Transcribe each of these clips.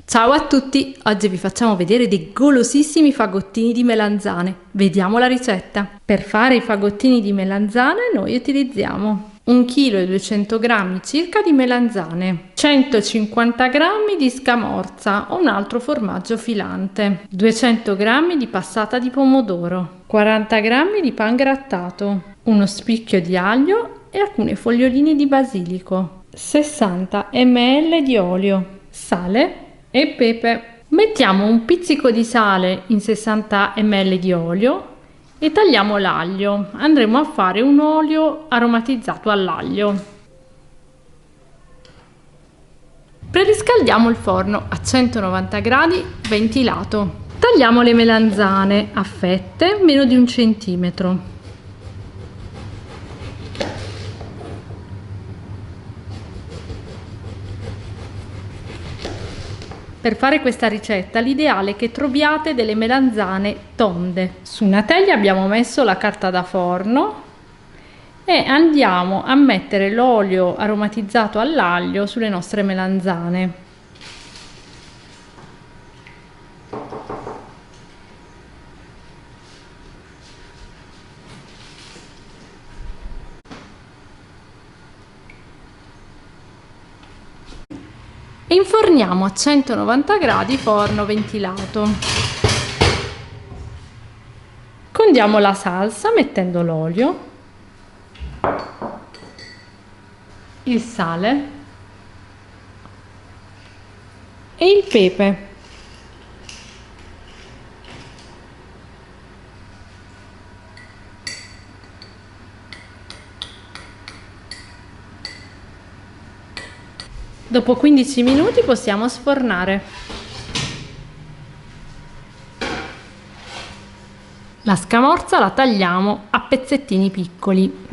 Ciao a tutti! Oggi vi facciamo vedere dei golosissimi fagottini di melanzane. Vediamo la ricetta. Per fare i fagottini di melanzane noi utilizziamo 1,2 kg circa di melanzane, 150 g di scamorza o un altro formaggio filante, 200 g di passata di pomodoro, 40 g di pangrattato, uno spicchio di aglio e alcune foglioline di basilico, 60 ml di olio, sale e pepe. Mettiamo un pizzico di sale in 60 ml di olio e tagliamo l'aglio. Andremo a fare un olio aromatizzato all'aglio. Preriscaldiamo il forno a 190 gradi ventilato. Tagliamo le melanzane a fette meno di 1 centimetro. Per fare questa ricetta l'ideale è che troviate delle melanzane tonde. Su una teglia abbiamo messo la carta da forno e andiamo a mettere l'olio aromatizzato all'aglio sulle nostre melanzane. E inforniamo a 190 gradi forno ventilato. Condiamo la salsa mettendo l'olio, il sale e il pepe. Dopo 15 minuti possiamo sfornare. La scamorza la tagliamo a pezzettini piccoli.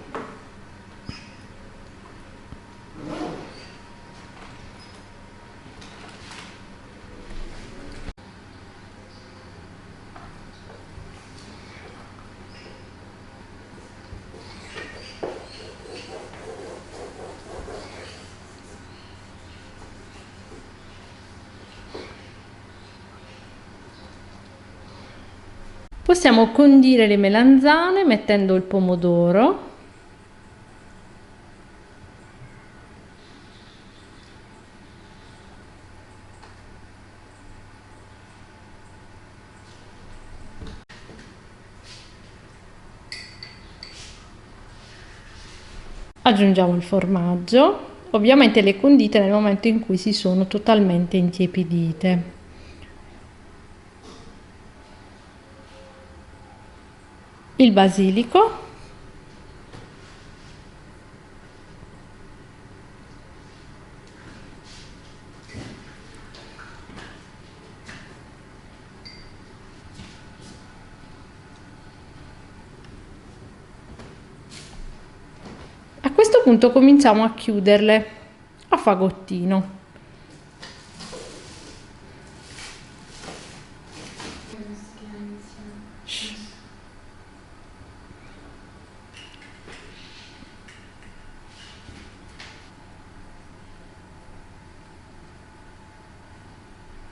Possiamo condire le melanzane mettendo il pomodoro, aggiungiamo il formaggio, ovviamente le condite nel momento in cui si sono totalmente intiepidite. Il basilico, a questo punto cominciamo a chiuderle a fagottino.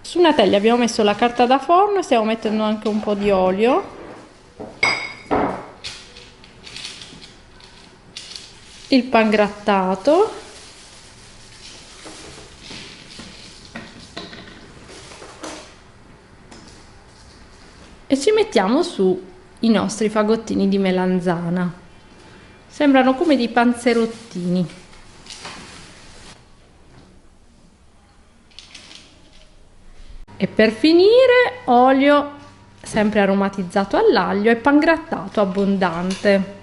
Su una teglia abbiamo messo la carta da forno e stiamo mettendo anche un po' di olio. Il pangrattato. E ci mettiamo su i nostri fagottini di melanzana. Sembrano come dei panzerottini. E per finire olio sempre aromatizzato all'aglio e pangrattato abbondante.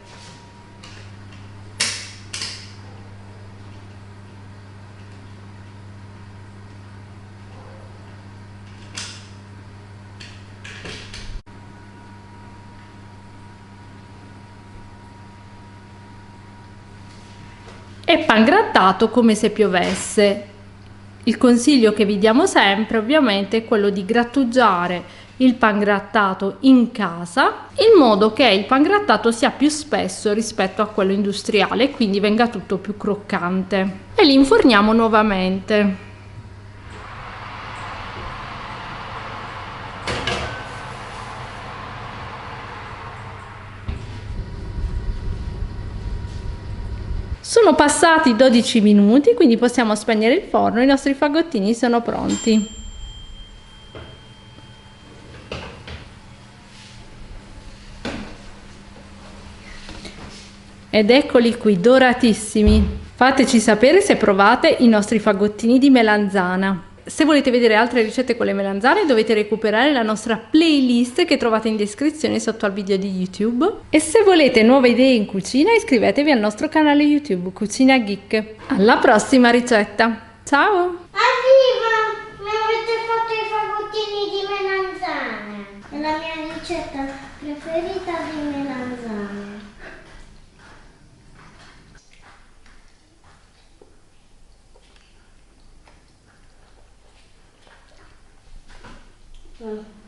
E pangrattato come se piovesse. Il consiglio che vi diamo sempre ovviamente è quello di grattugiare il pangrattato in casa in modo che il pangrattato sia più spesso rispetto a quello industriale e quindi venga tutto più croccante. E li inforniamo nuovamente. Sono passati 12 minuti, quindi possiamo spegnere il forno, i nostri fagottini sono pronti. Ed eccoli qui, doratissimi. Fateci sapere se provate i nostri fagottini di melanzana. Se volete vedere altre ricette con le melanzane dovete recuperare la nostra playlist che trovate in descrizione sotto al video di YouTube. E se volete nuove idee in cucina iscrivetevi al nostro canale YouTube Cucina Geek. Alla prossima ricetta! Ciao! Arriva! Mi avete fatto i fagottini di melanzane. È la mia ricetta preferita di melanzane. Mm.